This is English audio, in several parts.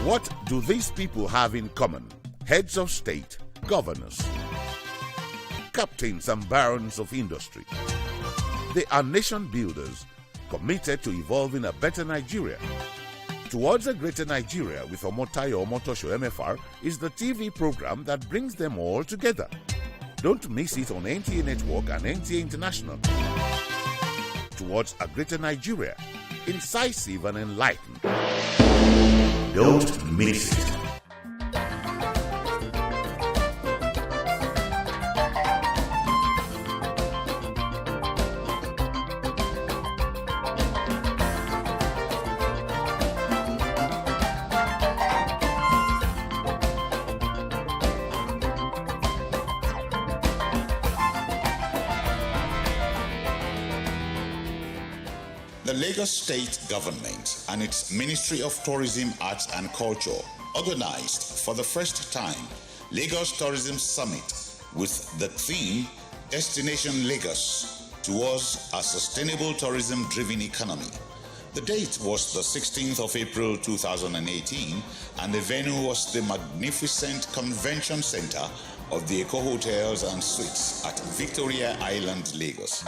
What do these people have in common? Heads of state, governors, captains and barons of industry. They are nation builders, committed to evolving a better Nigeria. Towards a Greater Nigeria with Omotayo Omotosho MFR is the TV program that brings them all together. Don't miss it on NTA Network and NTA International. Towards a Greater Nigeria, incisive and enlightened. Don't miss it. The Lagos State Government and its Ministry of Tourism, Arts and Culture organized for the first time Lagos Tourism Summit with the theme Destination Lagos Towards a Sustainable Tourism-Driven Economy. The date was the 16th of April 2018 and the venue was the magnificent Convention Center of the Eco Hotels and Suites at Victoria Island, Lagos.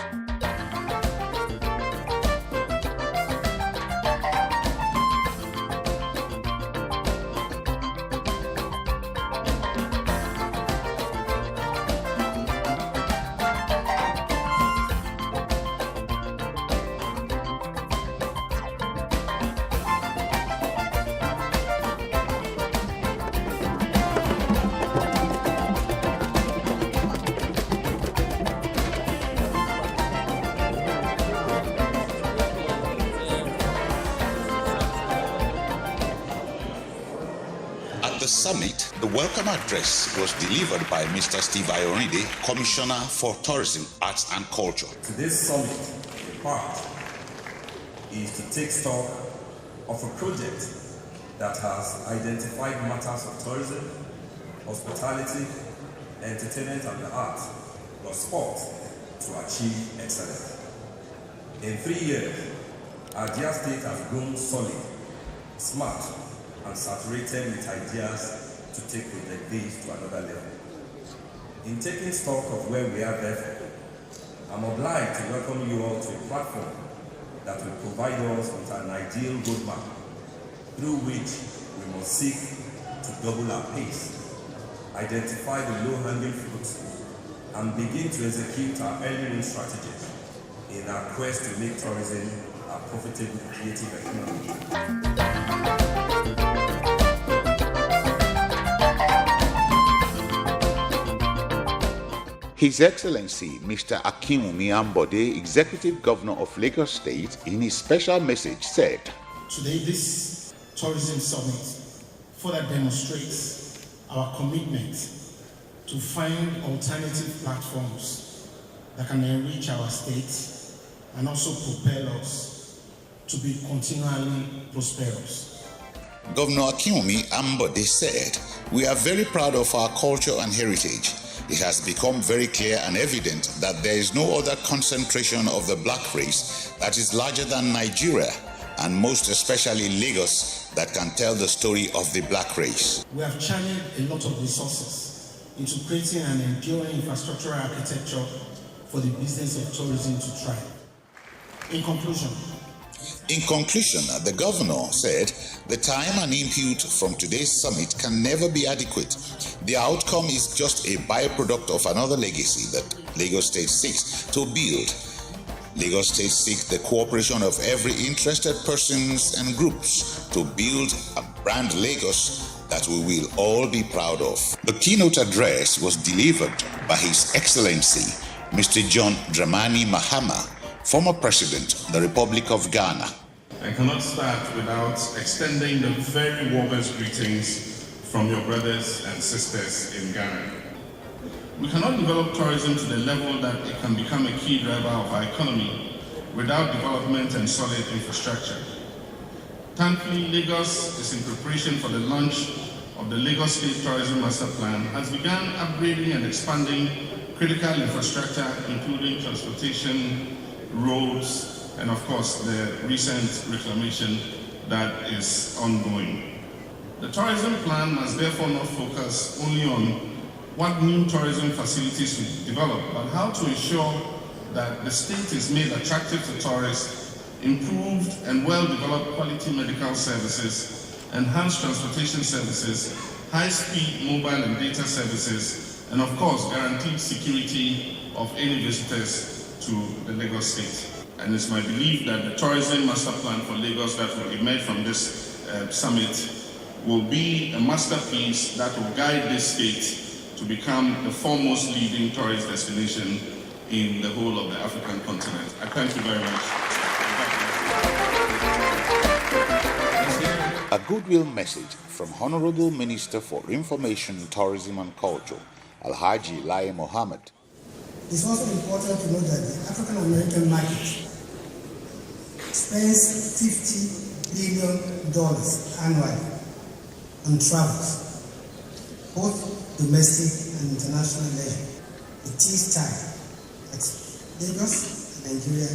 At the summit, the welcome address was delivered by Mr. Steve Ayorinde, Commissioner for Tourism, Arts and Culture. Today's summit, in part, is to take stock of a project that has identified matters of tourism, hospitality, entertainment and the arts, plus sport to achieve excellence. In 3 years, our dear state has grown solid, smart, and saturated with ideas to take project this to another level. In taking stock of where we are therefore, I'm obliged to welcome you all to a platform that will provide us with an ideal roadmap through which we must seek to double our pace, identify the low-hanging fruits, and begin to execute our early win strategies in our quest to make tourism a profitable creative economy. His Excellency Mr. Akinwumi Ambode, Executive Governor of Lagos State, in his special message said, "Today, this tourism summit further demonstrates our commitment to find alternative platforms that can enrich our state and also propel us to be continually prosperous." Governor Akinwumi Ambode said, "We are very proud of our culture and heritage. It has become very clear and evident that there is no other concentration of the black race that is larger than Nigeria, and most especially Lagos, that can tell the story of the black race." We have channeled a lot of resources into creating an enduring infrastructural architecture for the business of tourism to thrive. In conclusion, the governor said the time and input from today's summit can never be adequate. The outcome is just a byproduct of another legacy that Lagos State seeks to build. Lagos State seeks the cooperation of every interested persons and groups to build a brand Lagos that we will all be proud of. The keynote address was delivered by His Excellency Mr. John Dramani Mahama, former President of the Republic of Ghana. I cannot start without extending the very warmest greetings from your brothers and sisters in Ghana. We cannot develop tourism to the level that it can become a key driver of our economy without development and solid infrastructure. Thankfully, Lagos is in preparation for the launch of the Lagos State Tourism Master Plan, has begun upgrading and expanding critical infrastructure, including transportation, roads, and of course the recent reclamation that is ongoing. The tourism plan must therefore not focus only on what new tourism facilities we develop, but how to ensure that the state is made attractive to tourists, improved and well-developed quality medical services, enhanced transportation services, high-speed mobile and data services, and of course, guaranteed security of any visitors to the Lagos state. And it's my belief that the tourism master plan for Lagos that will emerge from this summit will be a masterpiece that will guide this state to become the foremost leading tourist destination in the whole of the African continent. I thank you very much. A goodwill message from Honorable Minister for Information, Tourism and Culture, Alhaji Lai Mohammed. It's also important to note that the African American market spends $50 billion annually on travels, both domestic and international leisure. It is time that Lagos, Nigeria,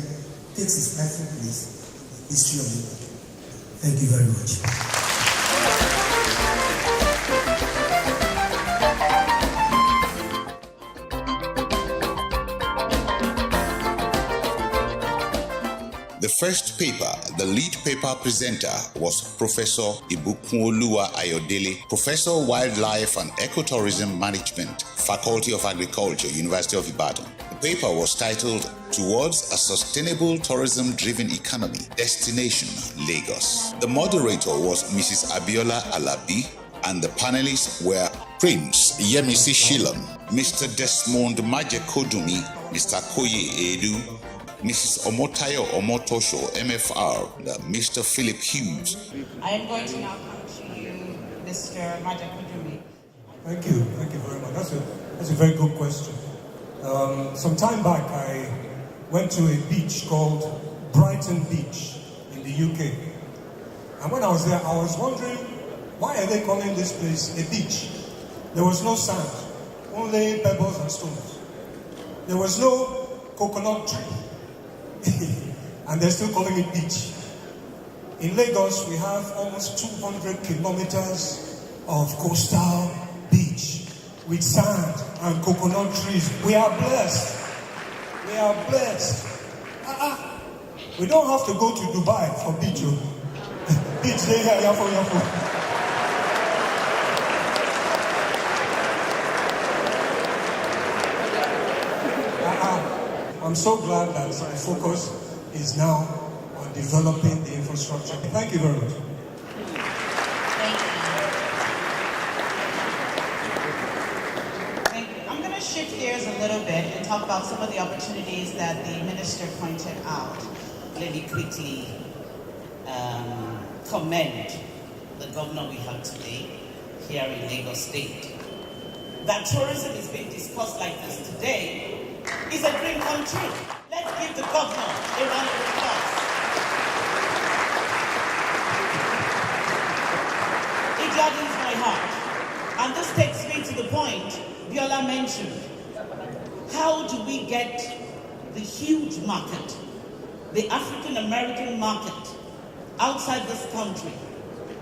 takes its rightful place in the history of the world. Thank you very much. The first paper, the lead paper presenter was Professor Ibukunoluwa Ayodele, Professor Wildlife and Ecotourism Management, Faculty of Agriculture, University of Ibadan. The paper was titled Towards a Sustainable Tourism-Driven Economy, Destination Lagos. The moderator was Mrs. Abiola Alabi, and the panelists were Prince Yemisi Shilon, Mr. Desmond Majekodumi, Mr. Koye Edu, Mrs. Omotayo Omotosho, MFR, Mr. Philip Hughes. I am going to now come to you, Mr. Majekodumi. Thank you very much. That's a very good question. Some time back, I went to a beach called Brighton Beach in the UK. And when I was there, I was wondering, why are they calling this place a beach? There was no sand, only pebbles and stones. There was no coconut tree. And they're still calling it beach. In Lagos, we have almost 200 kilometers of coastal beach with sand and coconut trees. We are blessed. We are blessed. We don't have to go to Dubai for beach. Beach day here, yafo. I'm so glad that the focus is now on developing the infrastructure. Thank you very much. Thank you. I'm going to shift gears a little bit and talk about some of the opportunities that the minister pointed out. Let me quickly commend the governor we have today here in Lagos State. That tourism is being discussed like this today is a dream come true. Let's give the governor a round of applause. It gladdens my heart. And this takes me to the point Biola mentioned. How do we get the huge market, the African American market outside this country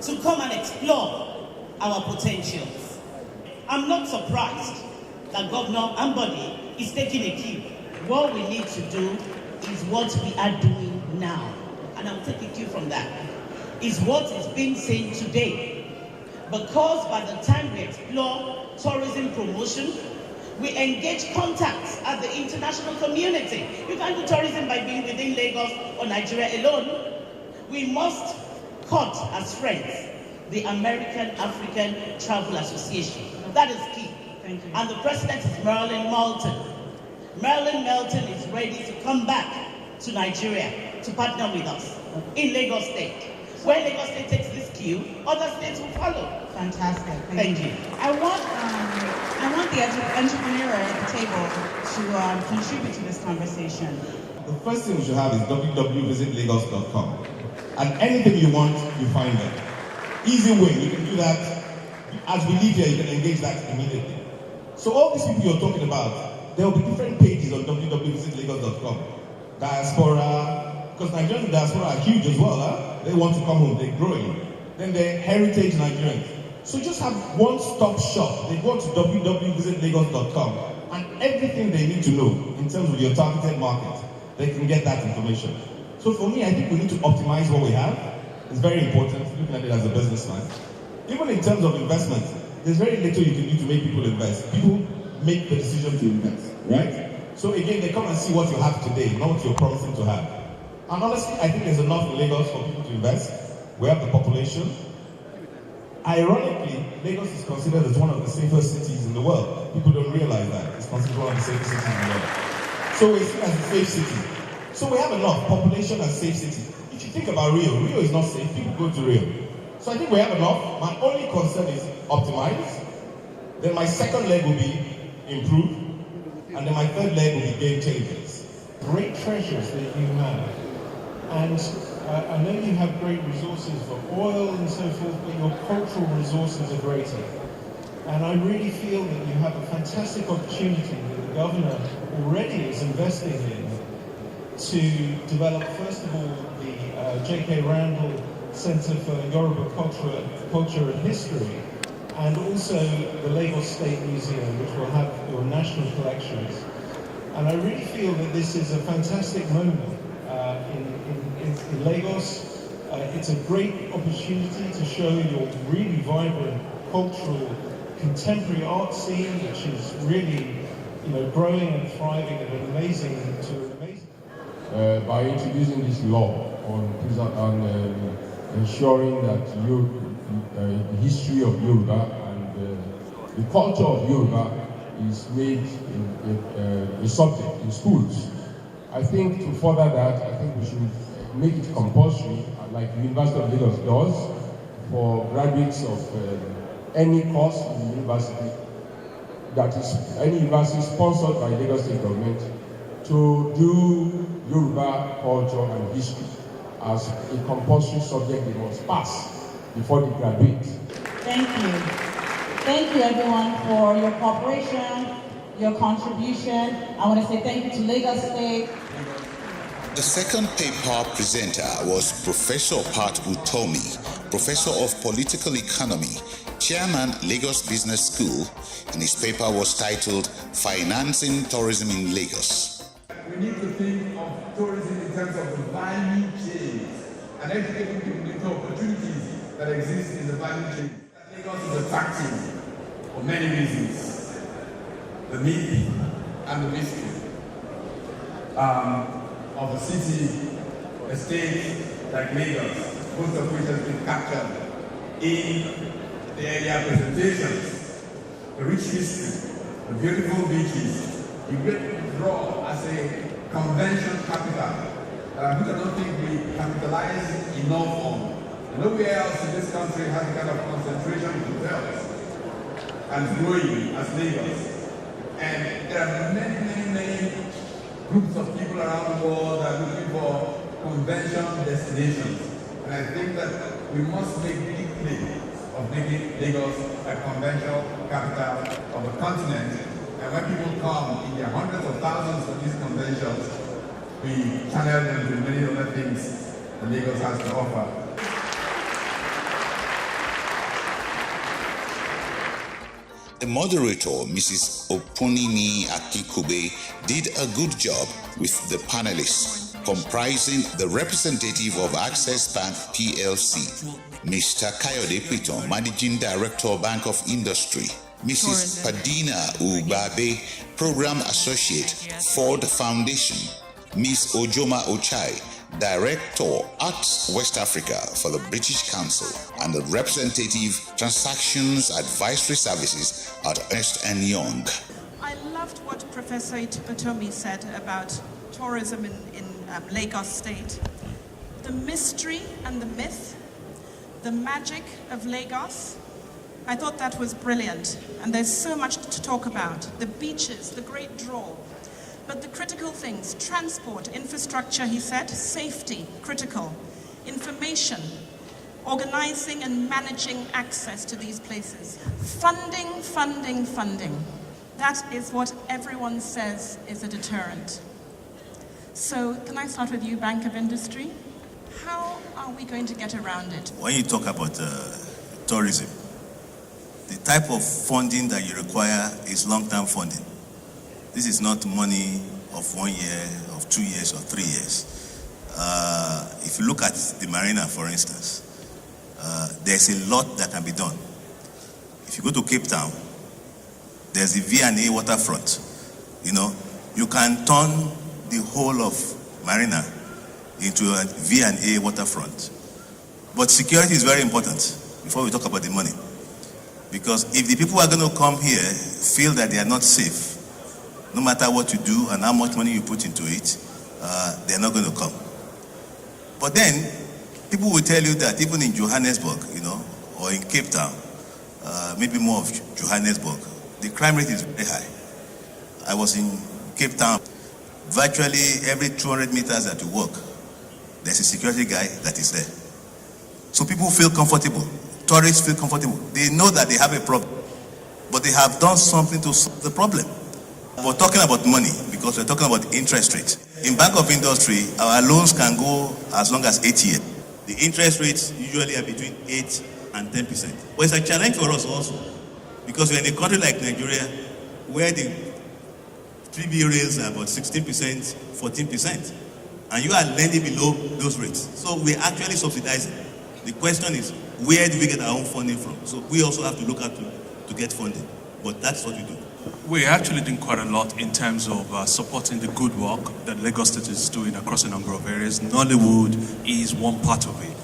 to come and explore our potentials? I'm not surprised that Governor Ambody is taking a cue. What we need to do is what we are doing now. And I'll take a cue from that. Is what is being said today. Because by the time we explore tourism promotion, we engage contacts at the international community. You can't do tourism by being within Lagos or Nigeria alone. We must cut as friends the American African Travel Association. That is key. Thank you. And the president is Marilyn Moulton. Marilyn Moulton is ready to come back to Nigeria to partner with us in Lagos State. When Lagos State takes this cue, other states will follow. Fantastic. Thank you. I want the entrepreneur at the table to contribute to this conversation. The first thing we should have is www.visitlagos.com. And anything you want, you find there. Easy way, you can do that. As we leave here, you can engage that immediately. So all these people you're talking about, there will be different pages on www.visitlagos.com. Diaspora, because Nigerians in diaspora are huge as well. They want to come home, they're growing. then they're heritage Nigerians. So just have one-stop shop. They go to www.visitlagos.com and everything they need to know in terms of your targeted market, they can get that information. So for me, I think we need to optimize what we have. It's very important, looking at it as a businessman. Even in terms of investment, there's very little you can do to make people invest. People make the decision to invest, right? So again, they come and see what you have today, not what you're promising to have. And honestly, I think there's enough in Lagos for people to invest. We have the population. Ironically, Lagos is considered as one of the safest cities in the world. People don't realize that. It's considered one of the safest cities in the world. So we're seen as a safe city. So we have enough population and safe city. If you think about Rio is not safe. People go to Rio. So I think we have enough. My only concern is optimize. Then my second leg will be improve. And then my third leg will be game changers. Great treasures that you have. And I know you have great resources for oil and so forth, but your cultural resources are greater. And I really feel that you have a fantastic opportunity that the governor already is investing in to develop, first of all, the J.K. Randall Center for Yoruba Culture and History, and also the Lagos State Museum, which will have your national collections. And I really feel that this is a fantastic moment in Lagos. It's a great opportunity to show your really vibrant cultural contemporary art scene, which is really, growing and thriving at an amazing. By introducing this law on ensuring that the history of Yoruba and the culture of Yoruba is made a subject in schools. I think to further that, I think we should make it compulsory, like the University of Lagos does, for graduates of any course in the university, that is any university sponsored by Lagos State government, to do Yoruba culture and history as a compulsory subject they must pass before they graduate. Thank you. Thank you everyone for your cooperation, your contribution. I want to say thank you to Lagos State. The second paper presenter was Professor Pat Utomi, Professor of Political Economy, Chairman, Lagos Business School, and his paper was titled Financing Tourism in Lagos. We need to think of tourism in terms of the value chain and educating people into opportunities that exist in the value chain. Lagos is attractive for many reasons. The myth and the mystery of a city, a state like Lagos, most of which has been captured in the earlier presentations. The rich history, the beautiful beaches, the great draw as a convention capital, which I don't think we capitalize enough on. Nowhere else in this country has a kind of concentration of hotels and growing as Lagos. And there are many groups of people around the world that are looking for convention destinations. And I think that we must make big play of making Lagos a conventional capital of the continent. And when people come in their hundreds of thousands for these conventions, we channel them to many other things that Lagos has to offer. The moderator, Mrs. Opunimi Akikube, did a good job with the panelists, comprising the representative of Access Bank PLC, Mr. Kayode Piton, Managing Director, Bank of Industry, Mrs. Padina Ubabe, Program Associate, Ford Foundation, Ms. Ojoma Ochai, Director, Arts West Africa for the British Council, and the representative, Transactions Advisory Services at Ernst & Young. I loved what Professor Utomi said about tourism in Lagos State. The mystery and the myth, the magic of Lagos, I thought that was brilliant. And there's so much to talk about. The beaches, the great draw. But the critical things, transport, infrastructure, he said, safety, critical, information, organizing and managing access to these places, funding. That is what everyone says is a deterrent. So can I start with you, Bank of Industry? How are we going to get around it? When you talk about tourism, the type of funding that you require is long-term funding. This is not money of 1 year, of 2 years, or 3 years. If you look at the marina, for instance, there's a lot that can be done. If you go to Cape Town, there's the V&A waterfront. You know, you can turn the whole of marina into a V&A waterfront. But security is very important before we talk about the money. Because if the people who are going to come here feel that they are not safe, no matter what you do and how much money you put into it, they're not going to come. But then, people will tell you that even in Johannesburg, you know, or in Cape Town, maybe more of Johannesburg, the crime rate is very high. I was in Cape Town. Virtually every 200 meters that you walk, there's a security guy that is there. So people feel comfortable. Tourists feel comfortable. They know that they have a problem, but they have done something to solve the problem. We're talking about money because we're talking about interest rates. In Bank of Industry, our loans can go as long as 8 years. The interest rates usually are between 8 and 10%. But it's a challenge for us also because we're in a country like Nigeria where the 3B rates are about 16%, 14%, and you are lending below those rates. So we're actually subsidizing. The question is, where do we get our own funding from? So we also have to look at to get funding, but that's what we do. We're actually doing quite a lot in terms of supporting the good work that Lagos State is doing across a number of areas. Nollywood is one part of it.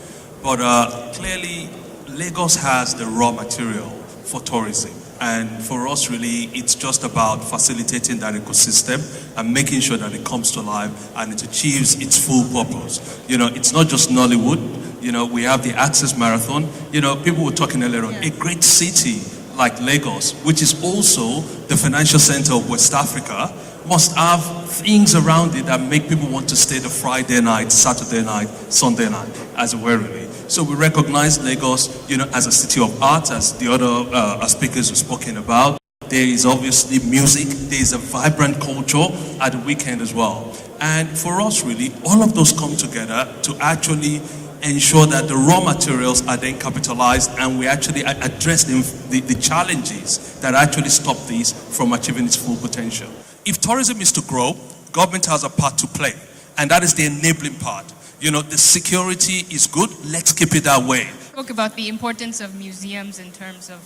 But clearly, Lagos has the raw material for tourism. And for us, really, it's just about facilitating that ecosystem and making sure that it comes to life and it achieves its full purpose. You know, it's not just Nollywood. You know, we have the Access Marathon. You know, people were talking earlier on. A great city like Lagos, which is also the financial center of West Africa, must have things around it that make people want to stay the Friday night, Saturday night, Sunday night, as it were, really. So we recognize Lagos, you know, as a city of art, as the other speakers have spoken about. There is obviously music. There is a vibrant culture at the weekend as well. And for us, really, all of those come together to actually ensure that the raw materials are then capitalized and we actually address the challenges that actually stop these from achieving its full potential. If tourism is to grow, government has a part to play, and that is the enabling part. You know, the security is good, let's keep it that way. Spoke about the importance of museums in terms of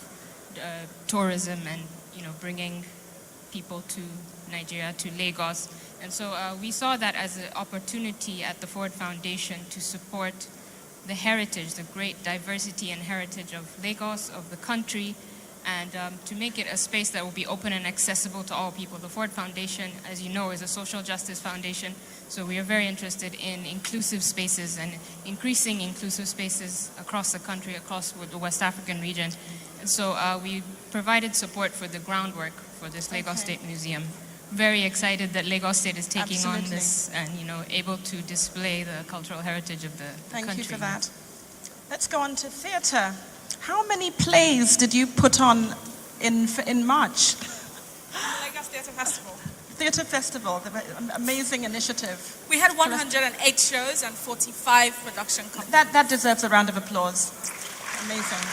tourism and, you know, bringing people to Nigeria, to Lagos. And so we saw that as an opportunity at the Ford Foundation to support the heritage, the great diversity and heritage of Lagos, of the country, and to make it a space that will be open and accessible to all people. The Ford Foundation, as you know, is a social justice foundation, so we are very interested in inclusive spaces and increasing inclusive spaces across the country, across the West African region. And so we provided support for the groundwork for this Lagos State Museum. Very excited that Lagos State is taking on this and, you know, able to display the cultural heritage of the country. Thank you for that. Let's go on to theatre. How many plays did you put on in March? Lagos Theatre Festival. Theatre Festival, the amazing initiative. We had 108 shows and 45 production companies. That deserves a round of applause. Amazing.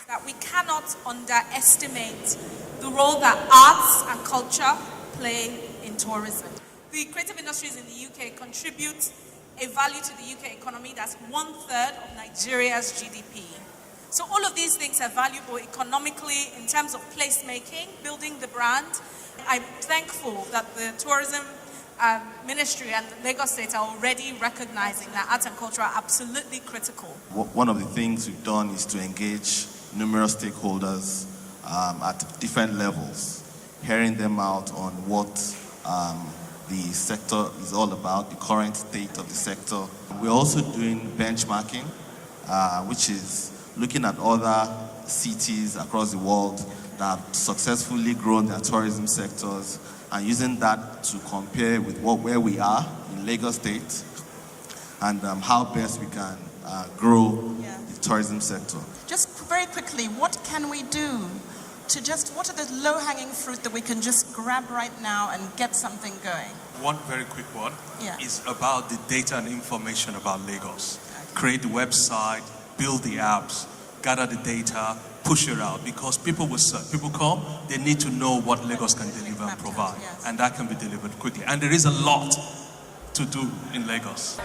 That we cannot underestimate the role that arts and culture play in tourism. The creative industries in the UK contribute a value to the UK economy that's 1/3 of Nigeria's GDP. So all of these things are valuable economically in terms of placemaking, building the brand. I'm thankful that the tourism ministry and Lagos State are already recognizing that arts and culture are absolutely critical. One of the things we've done is to engage numerous stakeholders at different levels, hearing them out on what the sector is all about, the current state of the sector. We're also doing benchmarking, which is looking at other cities across the world that have successfully grown their tourism sectors and using that to compare with where we are in Lagos State and how best we can grow the tourism sector. Just very quickly, what can we do to what are the low-hanging fruit that we can just grab right now and get something going? One very quick one is about the data and information about Lagos. Create the website, build the apps, gather the data, push it out, because people will search. People come, they need to know what Lagos can deliver and provide, and that can be delivered quickly. And there is a lot to do in Lagos.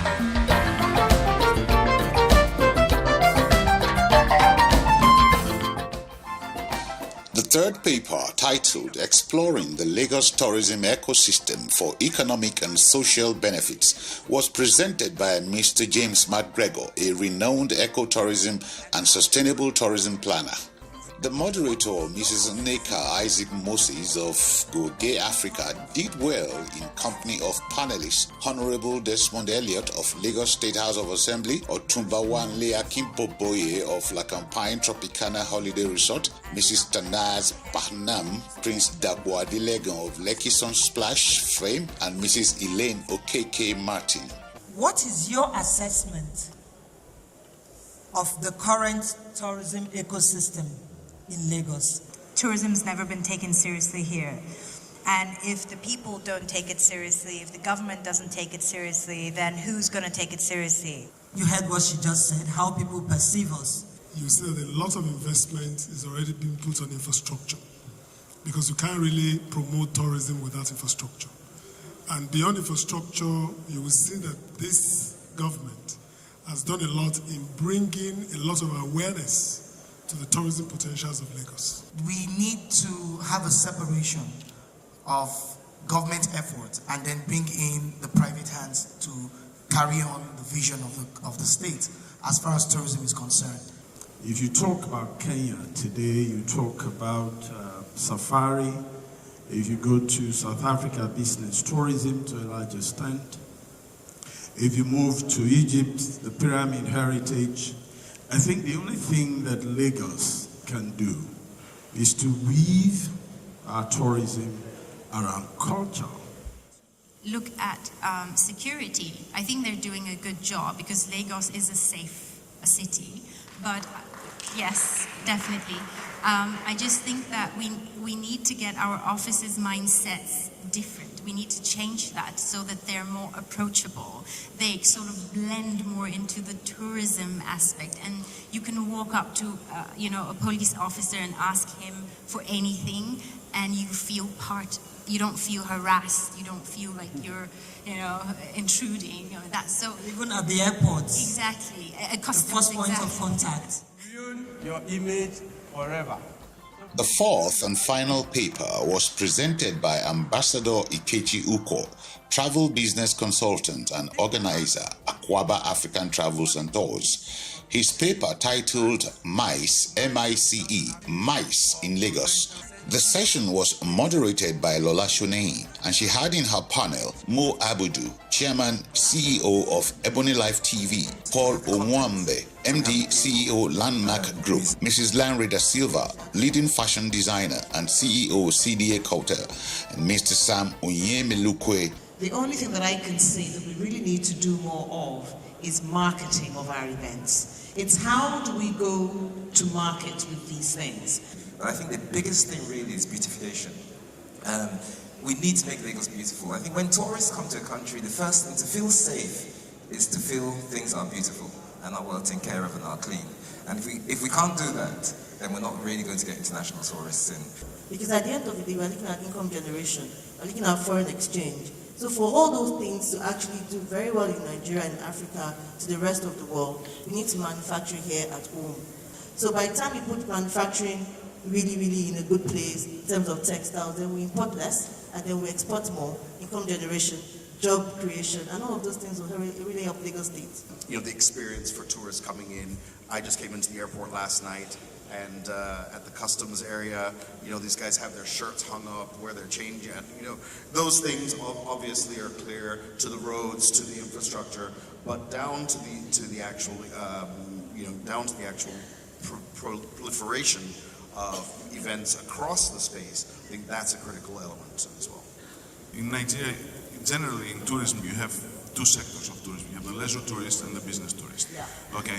The third paper, titled Exploring the Lagos Tourism Ecosystem for Economic and Social Benefits, was presented by Mr. James McGregor, a renowned ecotourism and sustainable tourism planner. The moderator, Mrs. Nneka Isaac Moses of Goge Africa, did well in company of panelists Honorable Desmond Elliott of Lagos State House of Assembly, Otumba Wanle Akimpoboye of Lakampine Tropicana Holiday Resort, Mrs. Tanaz Bahnam, Prince Dagbo Adelegan of Lekki Sun Splash Frame, and Mrs. Elaine Okeke Martin. What is your assessment of the current tourism ecosystem in Lagos? Tourism's never been taken seriously here. And if the people don't take it seriously, if the government doesn't take it seriously, then who's going to take it seriously? You heard what she just said, how people perceive us. You see that a lot of investment is already being put on infrastructure, because you can't really promote tourism without infrastructure. And beyond infrastructure, you will see that this government has done a lot in bringing a lot of awareness to the tourism potentials of Lagos. We need to have a separation of government effort and then bring in the private hands to carry on the vision of the state as far as tourism is concerned. If you talk about Kenya today, you talk about safari. If you go to South Africa, business tourism to a large extent. If you move to Egypt, the pyramid heritage. I think the only thing that Lagos can do is to weave our tourism around culture. Look at security. I think they're doing a good job because Lagos is a safe city. But yes, definitely. I just think that we need to get our offices' mindsets different. We need to change that so that they're more approachable. They sort of blend more into the tourism aspect, and you can walk up to a police officer and ask him for anything, and you feel part. You don't feel harassed. You don't feel like you're, intruding. That's so. Even at the airports. Exactly. The first point of contact. Build your image forever. The fourth and final paper was presented by Ambassador Ikechi Uko, travel business consultant and organizer, Akwaba African Travels and Tours. His paper titled MICE, M-I-C-E, MICE in Lagos. The session was moderated by Lola Shunein, and she had in her panel Mo Abudu, Chairman, CEO of Ebony Life TV, Paul Onwambe, MD, CEO Landmark Group, Mrs. Lanre da Silva, leading fashion designer and CEO CDA Culture, and Mr. Sam Onyemelukwe. The only thing that I can say that we really need to do more of is marketing of our events. It's how do we go to market with these things? I think the biggest thing really is beautification. We need to make Lagos beautiful. I think when tourists come to a country, the first thing to feel safe is to feel things are beautiful and are well taken care of and are clean. And if we can't do that, then we're not really going to get international tourists in. Because at the end of the day, we're looking at income generation, we're looking at foreign exchange. So for all those things to actually do very well in Nigeria and Africa to the rest of the world, we need to manufacture here at home. So by the time we put manufacturing really in a good place in terms of textiles, then we import less and then we export more, income generation, job creation, and all of those things will really help Lagos State. The experience for tourists coming in. I just came into the airport last night, and at the customs area, these guys have their shirts hung up where they're changing. Those things obviously are clear to the roads, to the infrastructure, but down to the actual, down to the actual proliferation of events across the space. I think that's a critical element as well. In Nigeria, generally in tourism, you have two sectors of tourism. You have the leisure tourist and the business tourist. Yeah. Okay.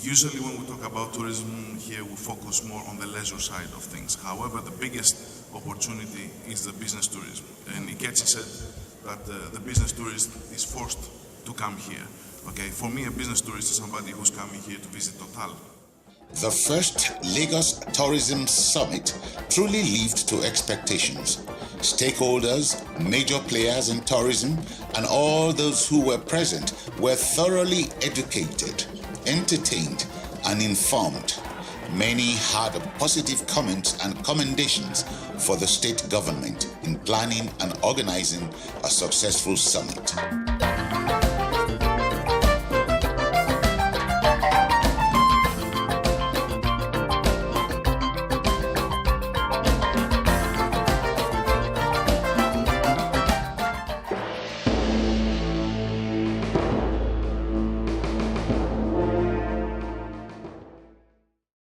Usually when we talk about tourism here, we focus more on the leisure side of things. However, the biggest opportunity is the business tourism. And Ikechi said that the business tourist is forced to come here. Okay, for me, a business tourist is somebody who's coming here to visit Total. The first Lagos Tourism Summit truly lived to expectations. Stakeholders, major players in tourism, and all those who were present were thoroughly educated, entertained, and informed. Many had positive comments and commendations for the state government in planning and organizing a successful summit.